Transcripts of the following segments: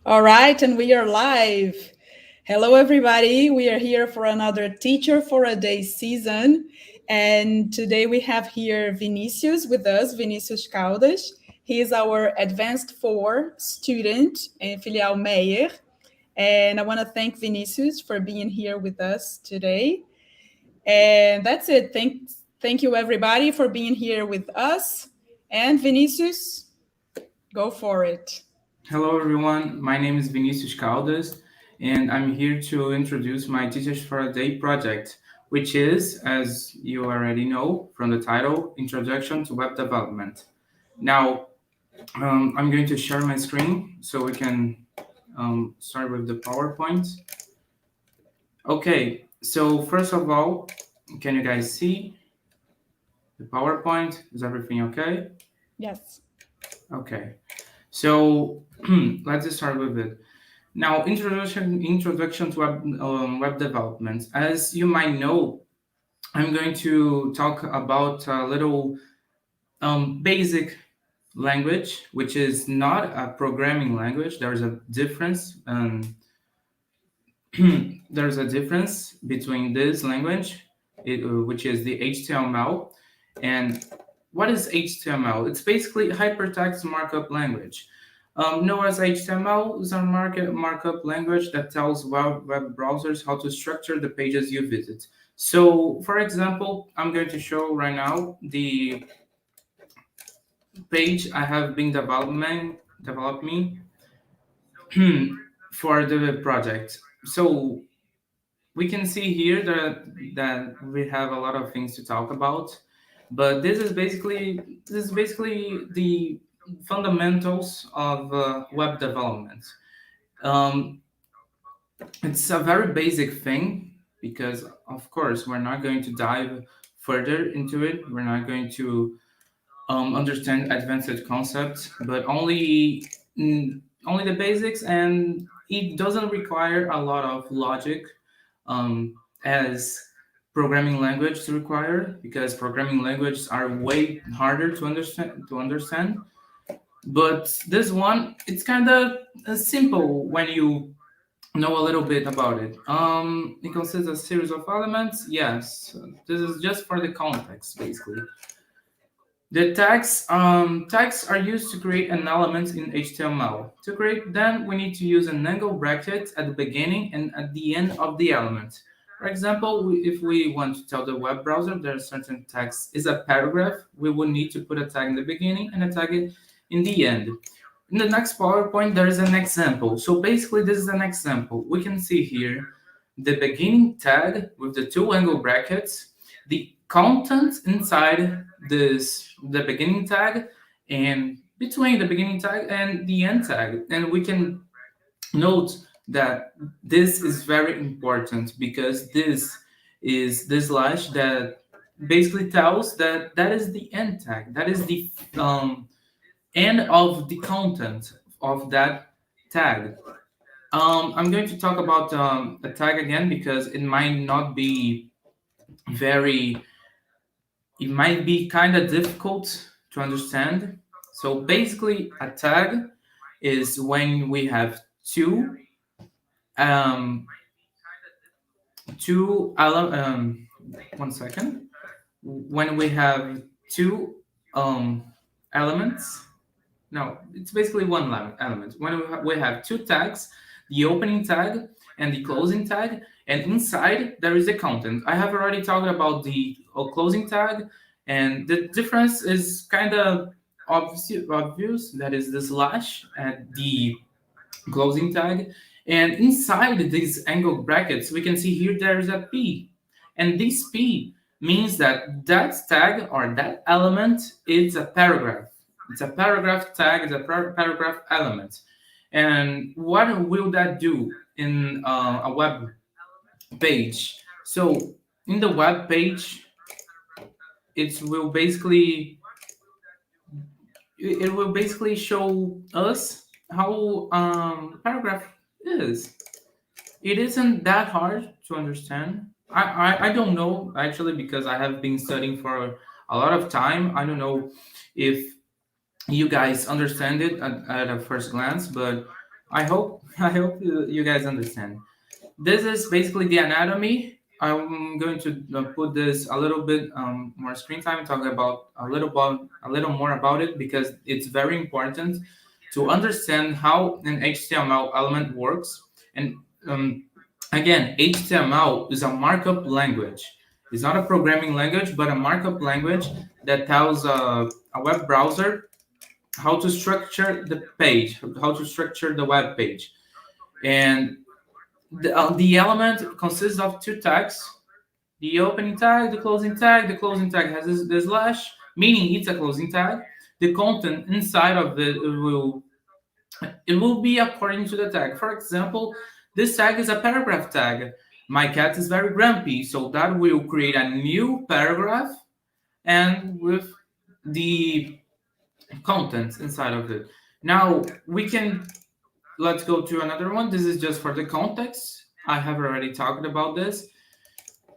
All right, and we are live. Hello, everybody. We are here for another Teacher for a Day season. And today we have here Vinicius with us, Vinicius Caldas. He is our Advanced 4 student in Filial Meyer. And I want to thank Vinicius for being here with us today. And that's it. Thank you, everybody, for being here with us. And Vinicius, go for it. Hello everyone, my name is Vinicius Caldas and I'm here to introduce my Teachers for a Day project, which is, as you already know from the title, Introduction to Web Development. Now, I'm going to share my screen so we can start with the PowerPoint. Okay, so first of all, can you guys see the PowerPoint? Is everything okay? Yes. Okay, so let's start with it. Now, introduction to web development. As you might know, I'm going to talk about a little basic language, which is not a programming language. There's a difference. There's a difference between this language, which is the HTML, and what is HTML? It's basically hypertext markup language. Known as HTML is a markup language that tells web browsers how to structure the pages you visit. So, for example, I'm going to show right now the page I have been developing for the project. So we can see here that we have a lot of things to talk about, but this is basically the fundamentals of web development. Um, it's a very basic thing because, of course, we're not going to dive further into it. We're not going to understand advanced concepts, but only the basics, and it doesn't require a lot of logic as programming languages require, because programming languages are way harder to understand. But this one, it's kind of simple when you know a little bit about it. It consists of a series of elements. Yes, this is just for the context, basically. The tags are used to create an element in HTML. To create them, we need to use an angle bracket at the beginning and at the end of the element. For example, if we want to tell the web browser that a certain text is a paragraph, we will need to put a tag in the beginning and a tag in the end. In the next PowerPoint, there is an example. So basically, this is an example. We can see here the beginning tag with the two angle brackets, the content inside the beginning tag, and between the beginning tag and the end tag. And we can note that this is very important because this is the slash that basically tells that that is the end tag, that is the end of the content of that tag. I'm going to talk about a tag again because it might not be very, it might be kind of difficult to understand. So basically, a tag is when we have um, two one second, when we have two elements. No, it's basically one element. When we have two tags, the opening tag and the closing tag, and inside there is a content. I have already talked about the closing tag, and the difference is kind of obvious. That is the slash at the closing tag. And inside these angle brackets, we can see here there is a P. And this P means that that tag or that element is a paragraph. It's a paragraph tag, it's a paragraph element. And what will that do in a web page? So in the web page, it will basically show us how paragraph is. It isn't that hard to understand. I don't know actually because I have been studying for a lot of time. I don't know if you guys understand it at a first glance, but I hope you guys understand. This is basically the anatomy. I'm going to put this a little bit more screen time, talk about a little more about it because it's very important to understand how an HTML element works. And again, HTML is a markup language. It's not a programming language, but a markup language that tells a web browser how to structure the page, how to structure the web page. And the element consists of two tags: the opening tag, the closing tag. The closing tag has the slash, meaning it's a closing tag. The content inside of it will be according to the tag. For example, this tag is a paragraph tag. My cat is very grumpy, so that will create a new paragraph and with the contents inside of it. Now we can let's go to another one. This is just for the context. I have already talked about this.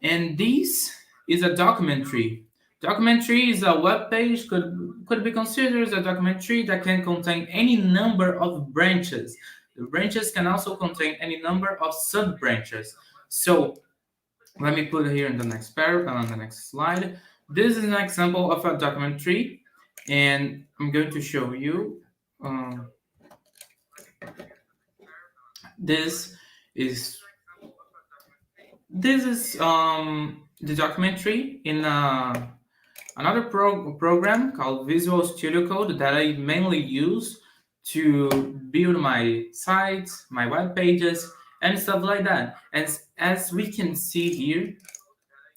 And this is a documentary. Documentary is a web page, could be considered as a documentary that can contain any number of branches. The branches can also contain any number of sub branches. So let me put it here in the next on the next slide. This is an example of a documentary, and I'm going to show you. This is this is the documentary in another program called Visual Studio Code that I mainly use to build my sites, my web pages, and stuff like that. As we can see here,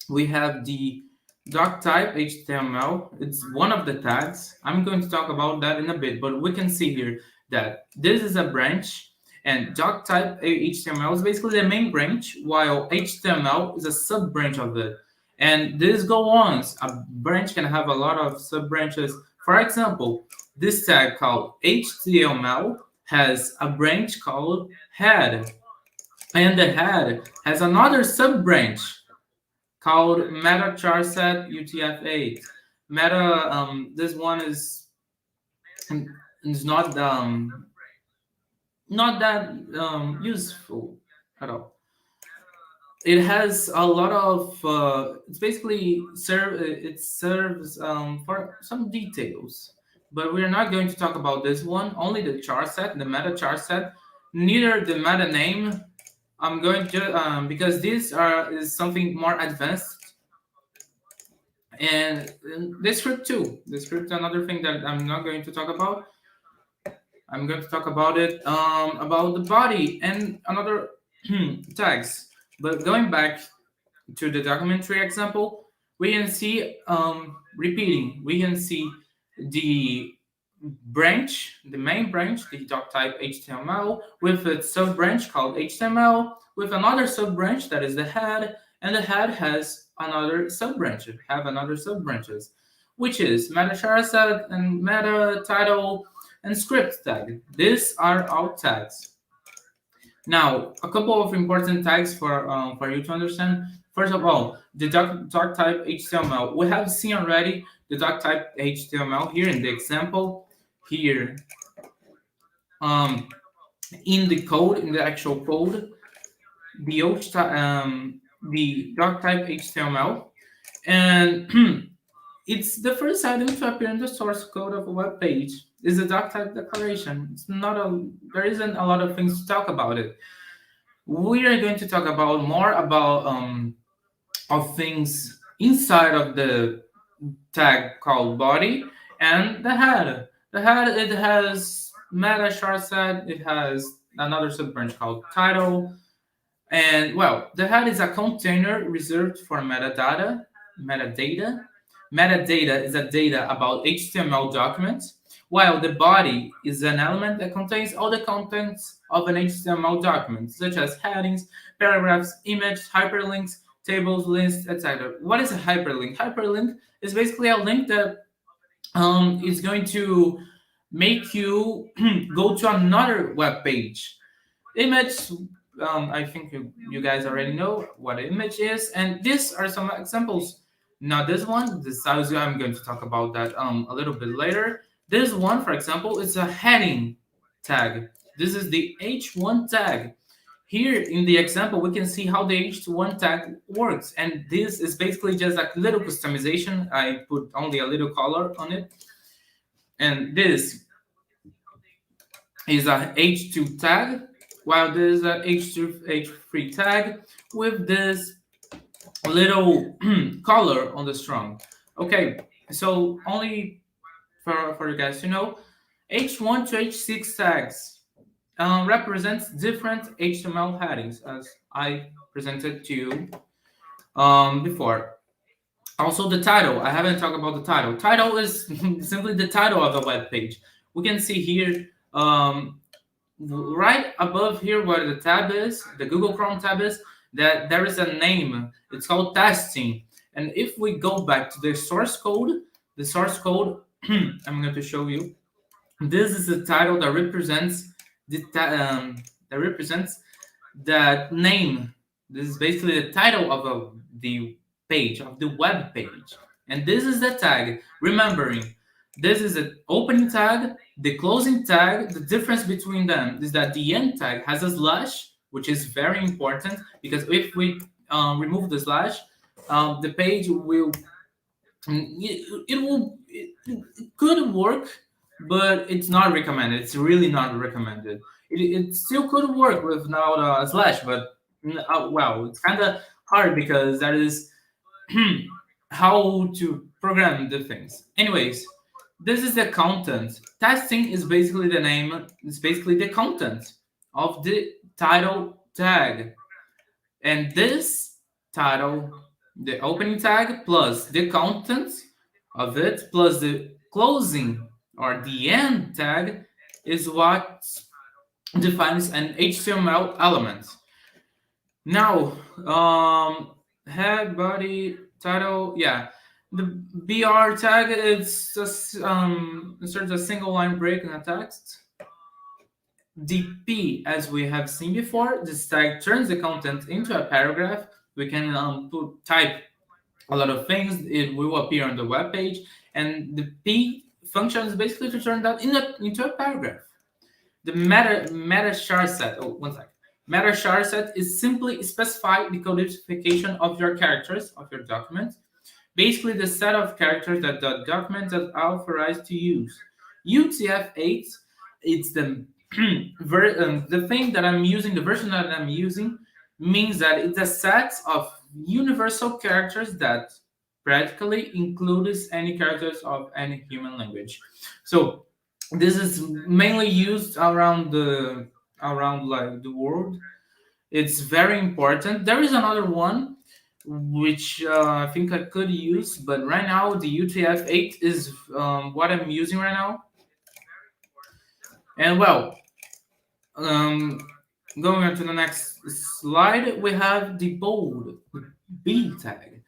we have the doc type HTML. It's one of the tags. I'm going to talk about that in a bit, but we can see here that this is a branch and doc type HTML is basically the main branch, while HTML is a sub branch of it. And this go on. A branch can have a lot of sub branches. For example, this tag called HTML has a branch called head, and the head has another sub branch called meta charset UTF-8. Meta, this one is not that useful at all. It has a lot of it's basically it serves for some details, but we're not going to talk about this one. Only the charset, the meta charset, neither the meta name. I'm going to because this is something more advanced. And the script too. The script, another thing that I'm not going to talk about. I'm going to talk about it about the body and another tags. But going back to the documentary example, we can see repeating. We can see the branch, the main branch, the doc type HTML, with its sub branch called HTML, with another sub branch that is the head, and the head has another sub branch, have another sub branches, which is meta charset and meta title and script tag. These are all tags. Now, a couple of important tags for you to understand. First of all, the doc type HTML. We have seen already the doc type HTML here in the example. Here, in the code, in the actual code, the the doc type HTML, and it's the first item to appear in the source code of a web page. Is a doc type declaration. It's not there isn't a lot of things to talk about it. We are going to talk about more about of things inside of the tag called body and the head. The head, it has meta charset, it has another subbranch called title, and well, the head is a container reserved for metadata. Metadata. Metadata is a data about HTML documents, while the body is an element that contains all the contents of an HTML document, such as headings, paragraphs, images, hyperlinks, tables, lists, etc. What is a hyperlink? Hyperlink is basically a link that is going to make you go to another web page. Image, I think you guys already know what an image is, and these are some examples. Not this one. This I'm going to talk about that a little bit later. This one, for example, is a heading tag. This is the H1 tag. Here in the example, we can see how the H1 tag works. And this is basically just a little customization. I put only a little color on it. And this is a H2 tag, while this is a H2 H3 tag with this little color on the strong. Okay, so only for you guys to know, H1 to H6 tags represents different HTML headings, as I presented to you before. Also, the title. I haven't talked about the title. Title is simply the title of the web page. We can see here, right above here where the tab is, the Google Chrome tab is, that there is a name. It's called testing. And if we go back to the source code, I'm going to show you. This is the title that represents that represents that name. This is basically the title of the page, of the web page. And this is the tag. Remembering, this is an opening tag, the closing tag. The difference between them is that the end tag has a slash, which is very important because if we remove the slash, the page will it could work, but it's not recommended. It's really not recommended. It still could work without a slash, but well, it's kind of hard because that is how to program the things. Anyways, this is the content. Testing is basically the name. It's basically the content of the title tag, and this title, the opening tag plus the content of it plus the closing or the end tag is what defines an HTML element. Now, head, body, title, yeah. The BR tag is just inserts a single line break in a text. The P, as we have seen before, this tag turns the content into a paragraph. We can type a lot of things. It will appear on the web page, and the P function is basically to turn that into a paragraph. The meta char set. Oh, one sec. Meta char set is simply specify the codification of your characters of your document. Basically, the set of characters that the document is authorized to use. UTF-8, it's the the thing that I'm using, the version that I'm using, means that it's a set of universal characters that practically includes any characters of any human language. So this is mainly used around like the world. It's very important. There is another one which I think I could use, but right now the UTF-8 is what I'm using right now. And well, um, going on to the next slide, we have the bold, the B tag.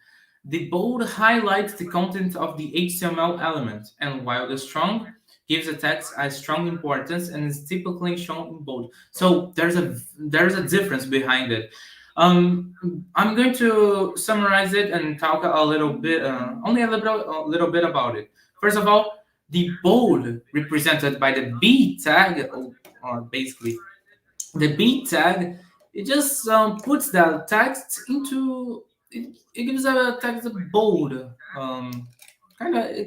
The bold highlights the content of the HTML element, and while the strong gives the text a strong importance and is typically shown in bold. So there's a difference behind it. I'm going to summarize it and talk a little bit, only a little bit about it. First of all, the bold represented by the B tag, or basically the B tag, it just puts the text into it gives a text a bold kind of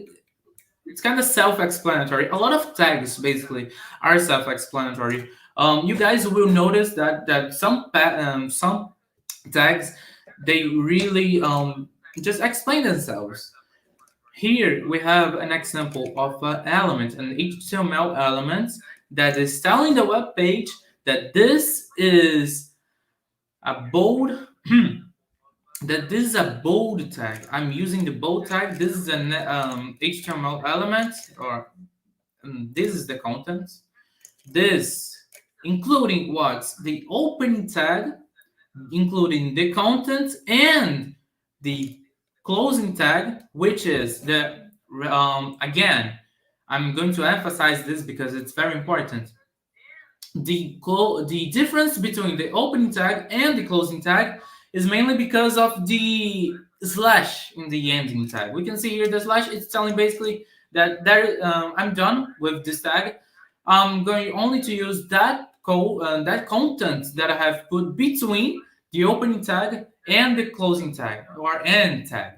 it's kind of self-explanatory. A lot of tags basically are self-explanatory. You guys will notice that some tags, they really just explain themselves. Here we have an example of an element, an HTML element that is telling the web page that this is a bold that this is a bold tag. I'm using the bold tag. This is an HTML element, or this is the content. This, including what? The opening tag, including the content, and the closing tag, which is the, again, I'm going to emphasize this because it's very important. The difference between the opening tag and the closing tag is mainly because of the slash in the ending tag. We can see here the slash, it's telling basically I'm done with this tag. I'm going only to use that content that I have put between the opening tag and the closing tag or end tag.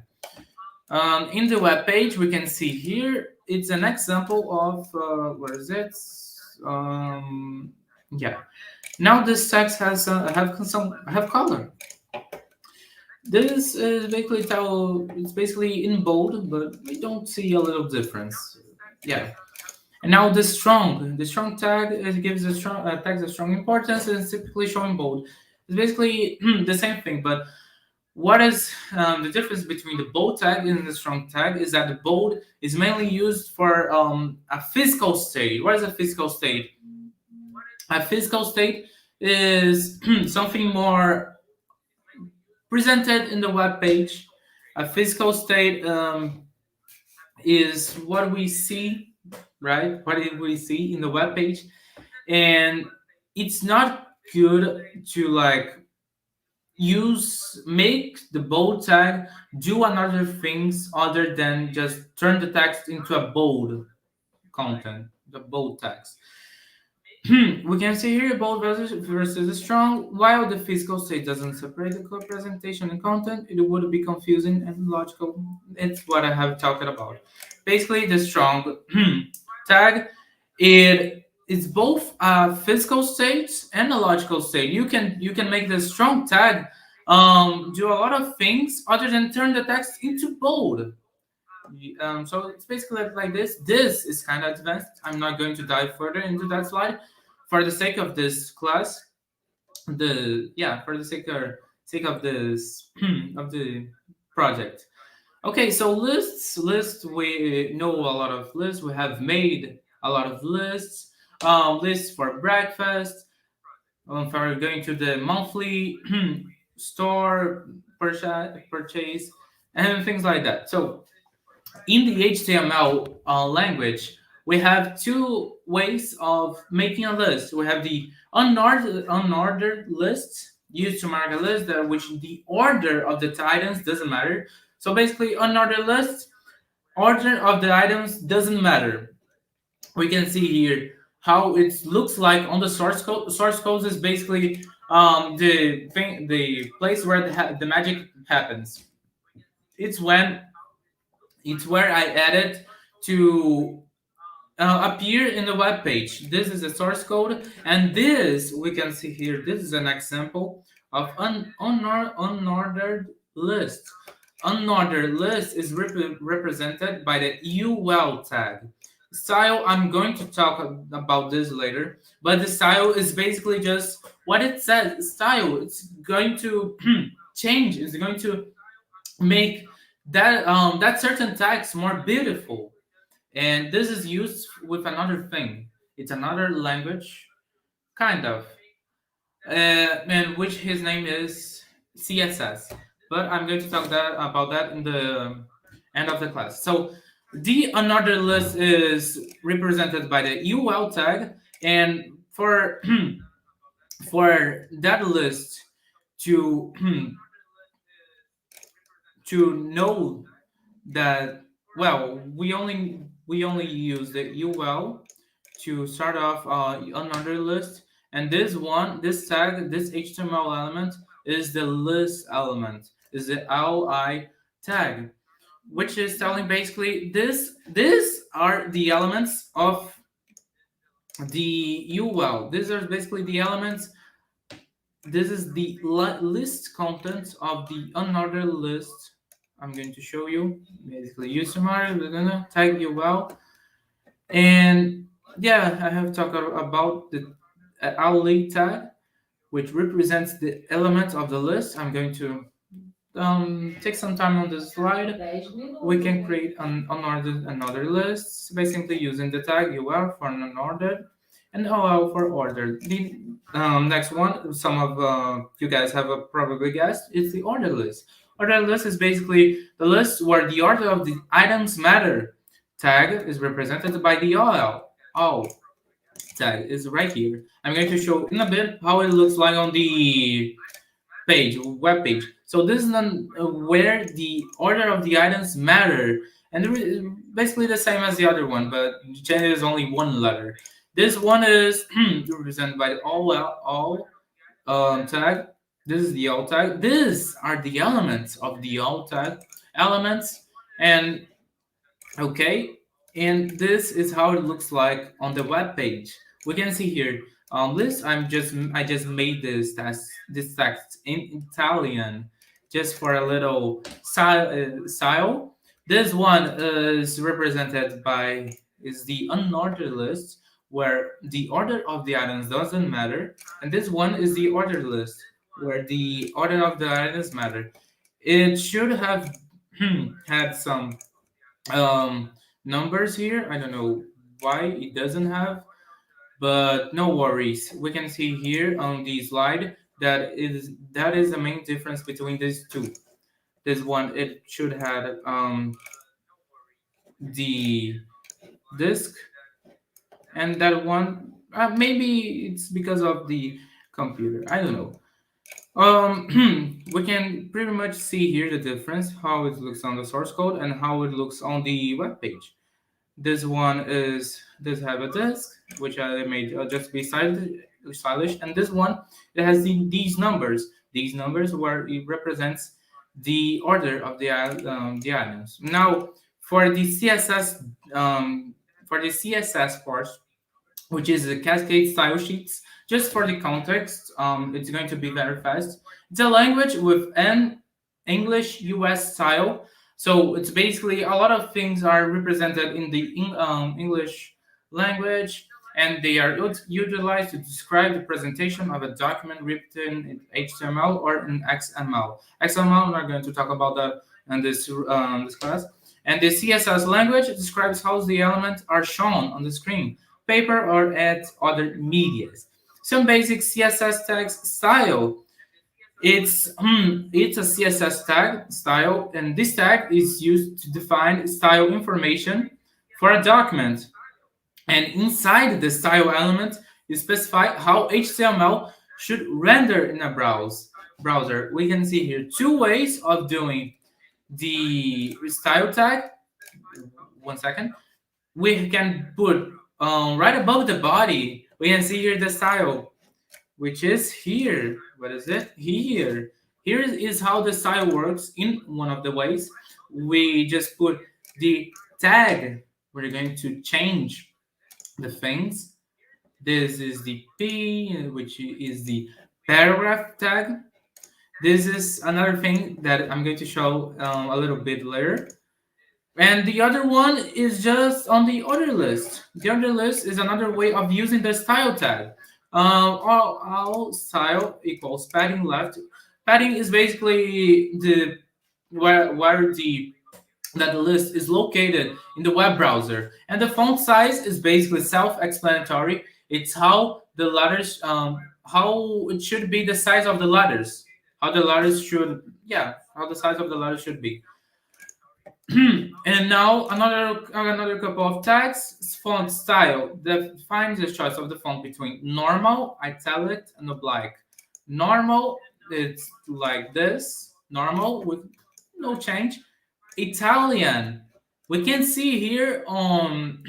In the web page, we can see here it's an example of where is it? Yeah. Now this text has have color. This is basically how it's basically in bold, but we don't see a little difference. Yeah. And now the strong tag it gives a strong tags a strong importance and it's typically showing bold. It's basically the same thing, but what is the difference between the bold tag and the strong tag is that the bold is mainly used for a physical state. What is a physical state? A physical state is something more presented in the web page. A physical state is what we see, right? What we see in the web page, and it's not good to like use make the bold tag do another things other than just turn the text into a bold content, the bold text. We can see here bold versus strong. While the physical state doesn't separate the core presentation and content, it would be confusing and logical. It's what I have talked about. Basically, the strong tag it is both a physical state and a logical state. You can make the strong tag do a lot of things other than turn the text into bold. So it's basically like this. This is kind of advanced. I'm not going to dive further into that slide for the sake of this class. For the sake of this of the project. Okay, so lists. We know a lot of lists. We have made a lot of lists. Lists for breakfast. For going to the monthly store purchase and things like that. So in the HTML language, we have two ways of making a list. We have the unordered list used to mark a list, which the order of the items doesn't matter. So basically, unordered list, order of the items doesn't matter. We can see here how it looks like on the source code. Source code is basically the place where the magic happens. It's when it's where I added to appear in the web page. This is the source code, and this we can see here. This is an example of unordered list. Unordered list is represented by the UL tag. Style, I'm going to talk about this later, but the style is basically just what it says. Style, it's going to change. It's going to make that certain text more beautiful, and this is used with another thing. It's another language, kind of, and which his name is CSS. But I'm going to talk about that in the end of the class. So the another list is represented by the UL tag, and for for that list to to know that we only use the UL to start off another list, and this tag, this HTML element is the list element, is the li tag, which is telling basically these are the elements of the UL. These are basically the elements. This is the list content of the unordered list. I'm going to show you. Basically, use summary. We're gonna tag UL, and yeah, I have talked about the outlet tag, which represents the element of the list. I'm going to take some time on this slide. We can create an unordered another list by simply using the tag UL for unordered and OL for ordered. The next one, some of you guys have probably guessed, it's the order list. Order list is basically the list where the order of the items matter. Tag is represented by the OL. All tag is right here. I'm going to show in a bit how it looks like on the web page. So this is where the order of the items matter, and basically the same as the other one, but changes only one letter. This one is represented by the all tag. This is the all tag. These are the elements of the all tag elements, and okay, and this is how it looks like on the web page. We can see here this. I just made this text in Italian just for a little style. This one is represented by is the unordered list where the order of the items doesn't matter, and this one is the ordered list where the order of the items matter. It should have had some um, numbers here. I don't know why it doesn't have, but no worries. We can see here on the slide that is the main difference between these two. This one it should have the disk, and that one maybe it's because of the computer. I don't know. We can pretty much see here the difference, how it looks on the source code and how it looks on the web page. This one is does have a disk, which I made just be stylish, and this one it has these numbers. These numbers where it represents the order of the items. Now, for the CSS for the CSS part, which is the Cascade style sheets. Just for the context, it's going to be very fast. It's a language with an English US style. So it's basically a lot of things are represented in the English language, and they are utilized to describe the presentation of a document written in HTML or in XML. XML, we're not going to talk about that in this class. And the CSS language describes how the elements are shown on the screen, paper or at other medias. Some basic CSS tags style. It's a CSS tag style, and this tag is used to define style information for a document. And inside the style element, you specify how HTML should render in a browser. We can see here two ways of doing the style tag. One second. We can put right above the body. We can see here the style, which is here. What is it? Here. Here is how the style works in one of the ways. We just put the tag. We're going to change the things. This is the P, which is the paragraph tag. This is another thing that I'm going to show a little bit later. And the other one is just on the order list. The order list is another way of using the style tag. All style equals padding left. Padding is basically the where the that list is located in the web browser, and the font size is basically self-explanatory. It's how the letters, how it should be the size of the letters, how the letters should, yeah, how the size of the letters should be. And now another couple of tags. Font style defines the choice of the font between normal, italic, and oblique. Normal, it's like this. Normal with no change. Italian. We can see here on.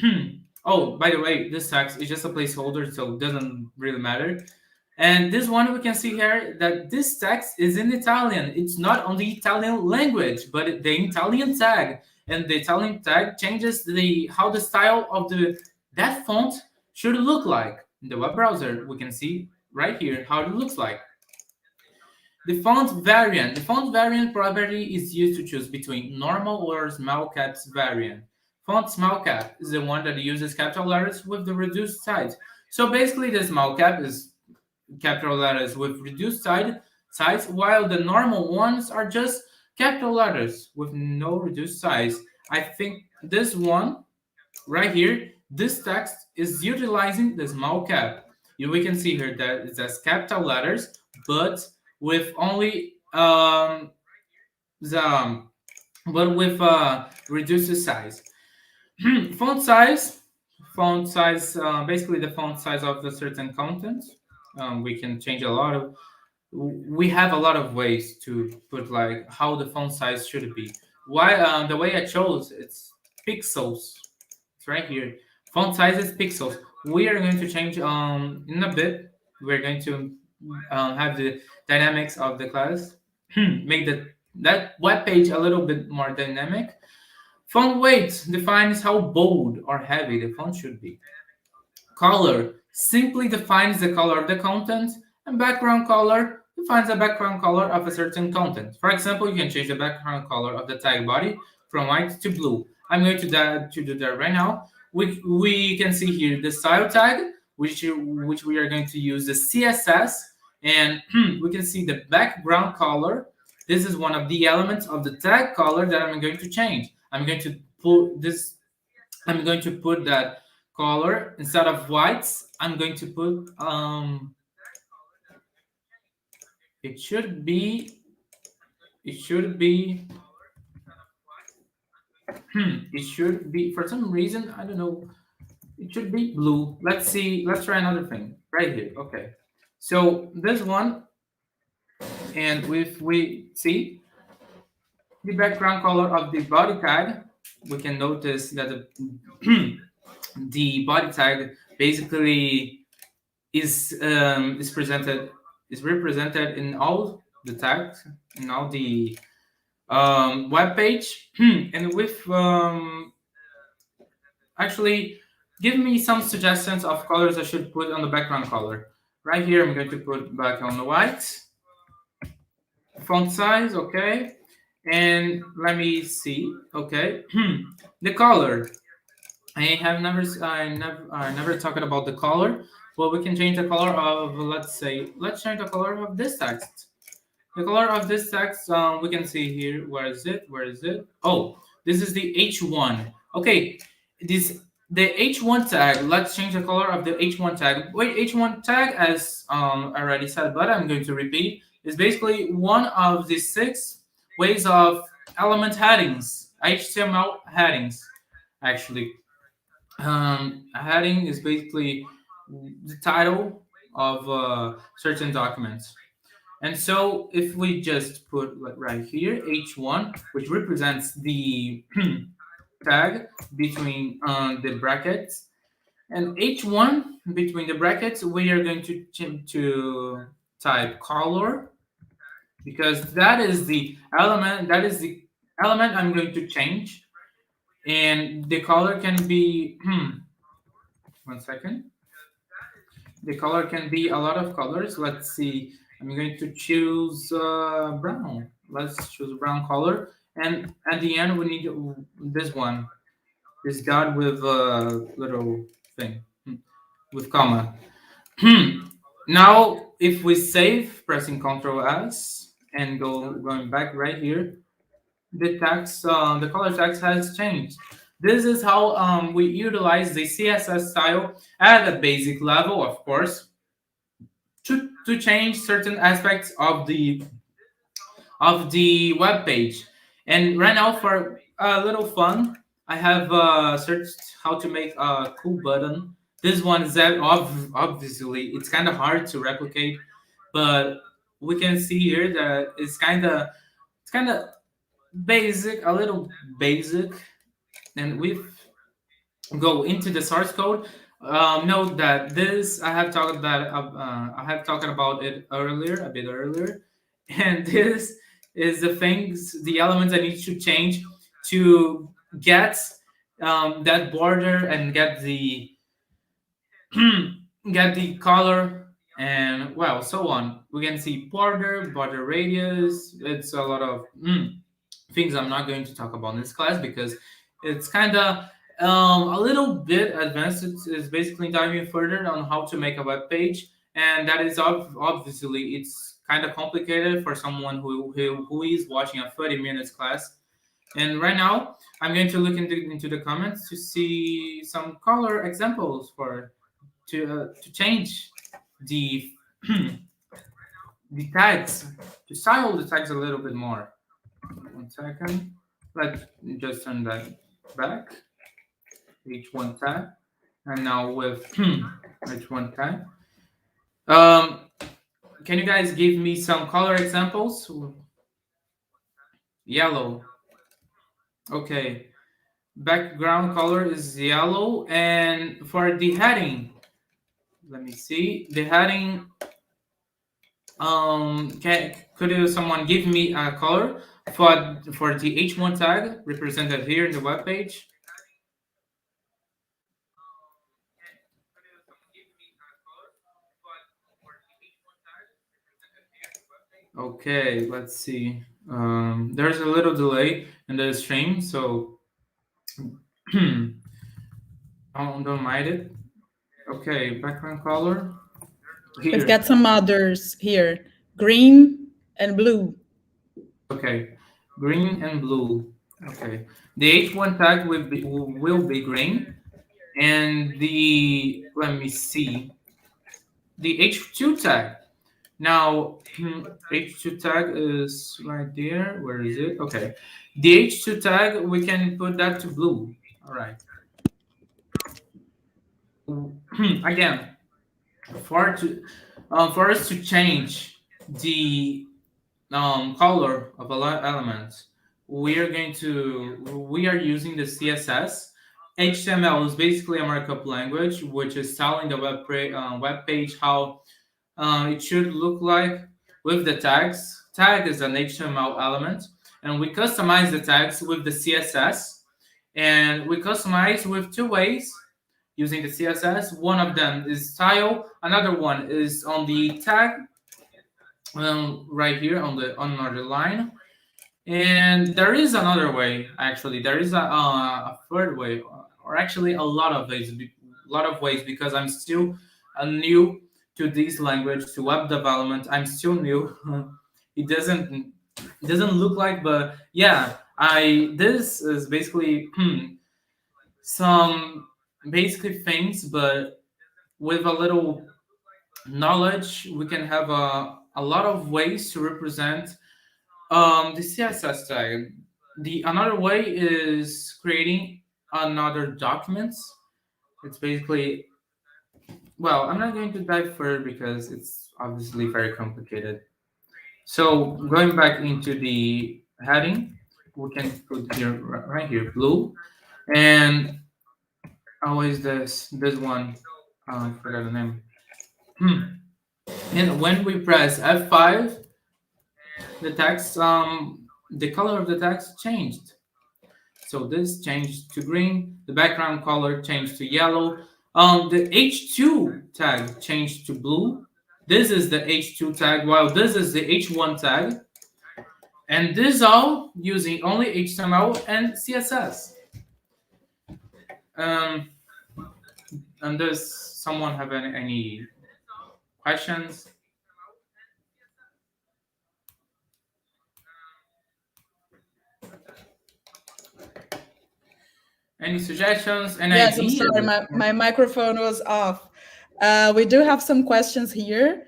Oh, by the way, this text is just a placeholder, so it doesn't really matter. And this one we can see here that this text is in Italian. It's not on the Italian language, but the Italian tag. And the Italian tag changes the how the style of that font should look like. In the web browser, we can see right here how it looks like. The font variant. The font variant property is used to choose between normal or small caps variant. Font small cap is the one that uses capital letters with the reduced size. So basically, the small cap is capital letters with reduced size, while the normal ones are just capital letters with no reduced size. I think this one right here, this text is utilizing the small cap. We can see here that it says capital letters, but with only the but with reduced size. Font size, basically the font size of the certain content. We can change a lot of. We have a lot of ways to put like how the font size should be. Why the way I chose it's pixels. It's right here. Font size is pixels. We are going to change in a bit. We're going to have the dynamics of the class. Make that web page a little bit more dynamic. Font weight defines how bold or heavy the font should be. Color simply defines the color of the content, and background color defines the background color of a certain content. For example, you can change the background color of the tag body from white to blue. I'm going to do that right now. We can see here the style tag, which we are going to use the CSS, and we can see the background color. This is one of the elements of the tag color that I'm going to change. I'm going to put that color instead of whites. I'm going to put it should be it should be it should be for some reason I don't know. It should be blue. Let's see. Let's try another thing right here. Okay. So this one, and if we see the background color of the body tag, we can notice that the body tag basically is presented is represented in all the tags in all the web page. And with actually give me some suggestions of colors I should put on the background color. Right here I'm going to put back on the white. Font size, okay. And let me see. Okay. The color. I never talked about the color, but we can change the color of, let's change the color of this text. The color of this text, we can see here. Where is it? Where is it? Oh, this is the H1. Okay, this the H1 tag. Let's change the color of the H1 tag. Wait, H1 tag, as I already said, but I'm going to repeat, is basically one of the six ways of element headings, HTML headings, actually. A heading is basically the title of certain documents. And so if we just put right here H1, which represents the tag between the brackets, and H1 between the brackets, we are going to type color, because that is the element I'm going to change, and the color can be 1 second. The color can be a lot of colors. Let's see. I'm going to choose brown. Let's choose brown color. And at the end, we need this one. This dot with a little thing, with comma. Now, if we save, pressing Ctrl S and going back right here, the color text has changed. This is how we utilize the CSS style at a basic level, of course, to change certain aspects of the web page. And right now, for a little fun, I have searched how to make a cool button. This one is that obviously it's kind of hard to replicate, but we can see here that it's kind of basic, a little basic, and we go into the source code. Note that this I have talked about it earlier, a bit earlier, and this is the elements I need to change to get that border and get the get the color, and well, so on. We can see border radius. It's a lot of things I'm not going to talk about in this class because it's kind of a little bit advanced. It's basically diving further on how to make a web page, and that is obviously it's kind of complicated for someone who is watching a 30 minutes class. And right now, I'm going to look into the comments to see some color examples to change the the tags, to style the tags a little bit more. 1 second. Let's just turn that back. H1 tag. And now with H1 tag. Um, can you guys give me some color examples? Yellow. Okay, background color is yellow, and for the heading, let me see. The heading, could you someone give me a color for the H1 tag represented here in the web page? Okay, let's see. There's a little delay in the stream, so don't mind it. Okay, background color We've here. got some others here, green and blue. Okay, green and blue. Okay, the H1 tag will be green, and the let me see the H2 tag. Now, H2 tag is right there. Where is it? Okay, the H2 tag we can put that to blue. All right. Again, for to for us to change the color of a element, we are using the CSS. HTML is basically a markup language, which is telling the web page how it should look like with the tags. Tag is an HTML element, and we customize the tags with the CSS, and we customize with two ways using the CSS. One of them is style. Another one is on the tag, right here on another line. And there is another way. Actually, there is a third way, or actually a lot of ways. A lot of ways because I'm still new to this language, to web development. I'm still new. It doesn't look like, but yeah, I this is basically some basically things, but with a little knowledge, we can have a lot of ways to represent the CSS tag. The another way is creating another documents. It's basically, well, I'm not going to dive further because it's obviously very complicated. So going back into the heading, we can put here right here blue, and always this one. Forgot the name. And when we press F5, the text the color of the text changed. So this changed to green. The background color changed to yellow. The H2 tag changed to blue. This is the H2 tag, while this is the H1 tag. And this all using only HTML and CSS. Um, and does someone have any questions? Any suggestions? Any Yes, I'm ideas? sorry, my microphone was off. We do have some questions here,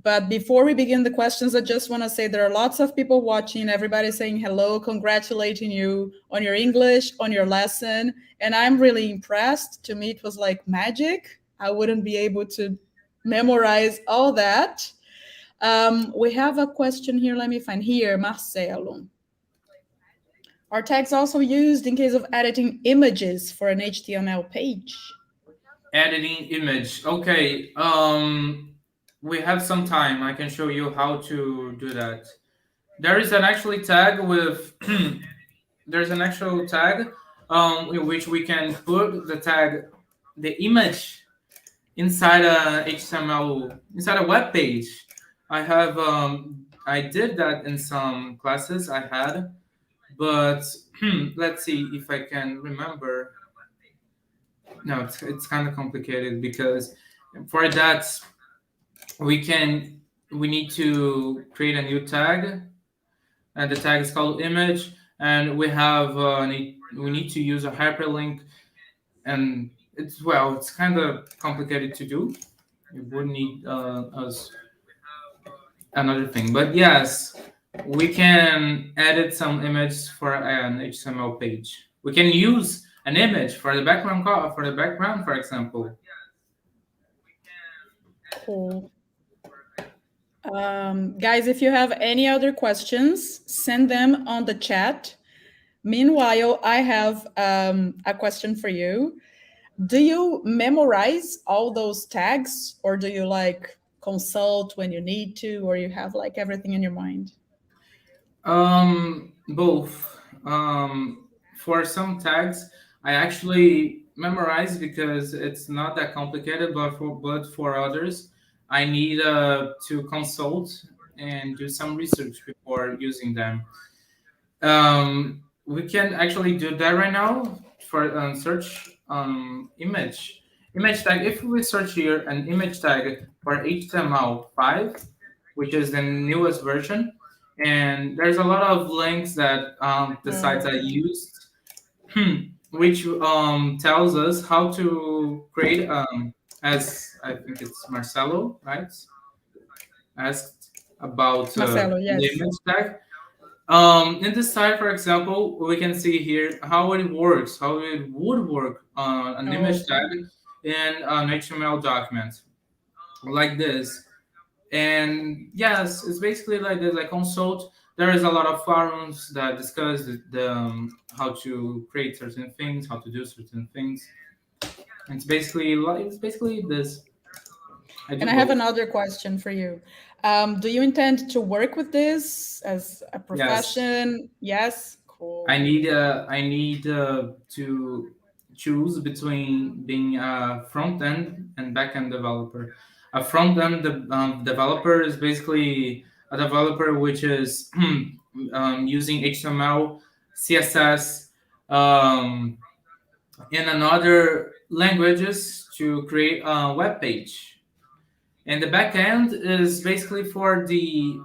but before we begin the questions, I just want to say there are lots of people watching, everybody saying hello, congratulating you on your English, on your lesson, and I'm really impressed. To me, it was like magic. I wouldn't be able to memorize all that. We have a question here. Let me find here, Marcelo. Are tags also used in case of editing images for an HTML page? Editing image. Okay. We have some time. I can show you how to do that. There is an actually tag with there's an actual tag in which we can put the tag, the image inside a HTML, inside a web page. I did that in some classes I had, but let's see if I can remember. No, it's kind of complicated because for that we can we need to create a new tag, and the tag is called image, and we need to use a hyperlink, and it's kind of complicated to do. It would need us another thing, but yes, we can edit some images for an HTML page. We can use an image for the background for example. Cool. Guys, if you have any other questions, send them on the chat. Meanwhile, I have a question for you. Do you memorize all those tags, or do you like consult when you need to, or you have like everything in your mind? Both. For some tags, I actually memorize because it's not that complicated, but for others, I need to consult and do some research before using them. We can actually do that right now for search image tag. If we search here an image tag for HTML5, which is the newest version, and there's a lot of links that the sites I Okay. used, which tells us how to create as I think it's Marcelo, right? Asked about Marcelo, the yes. image tag. In this side, for example, we can see here how it works, how it would work on an image Okay. tag in an HTML document like this. And yes, it's basically like this. I consult. There is a lot of forums that discuss how to create certain things, how to do certain things. And it's basically this. I And do I have both. another question for you. Do you intend to work with this as a Yes. profession? Yes. Cool. I need to choose between being a front end and back end developer. A front end developer is basically a developer which is using HTML, CSS, um, and another languages to create a web page. And the back end is basically for the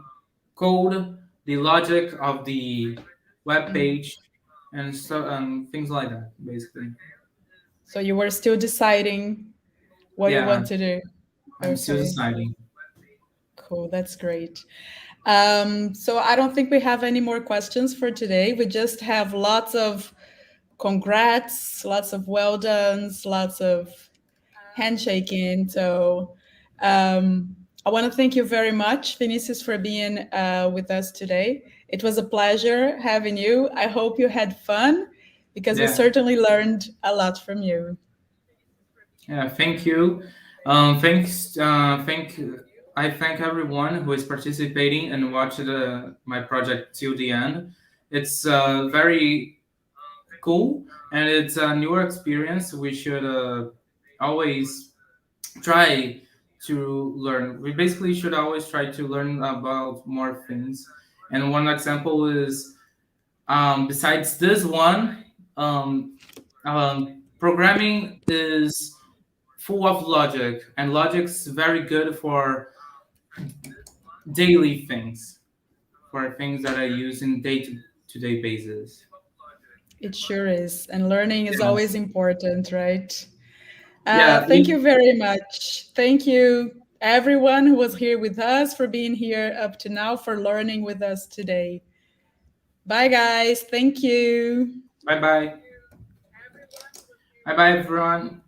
code, the logic of the web page, and so things like that. Basically, So you were still deciding what you yeah, want to do. I'm still Okay. deciding. Cool. That's great. So I don't think we have any more questions for today. We just have lots of congrats, lots of well done's, lots of handshaking. So I want to thank you very much, Vinicius, for being with us today. It was a pleasure having you. I hope you had fun because we Yeah, certainly learned a lot from you. yeah. Thank you. Thanks. I thank everyone who is participating and watched my project till the end. It's very cool and it's a newer experience. We should always try to learn. We basically should always try to learn about more things. And one example is besides this one, programming is full of logic, and logic's very good for daily things, for things that I use in day to day basis. It sure is. And learning is Yes. always important, right? Yeah. Thank you very much. Thank you, everyone who was here with us, for being here up to now, for learning with us today. Bye, guys. Thank you. Bye bye. Bye bye, everyone.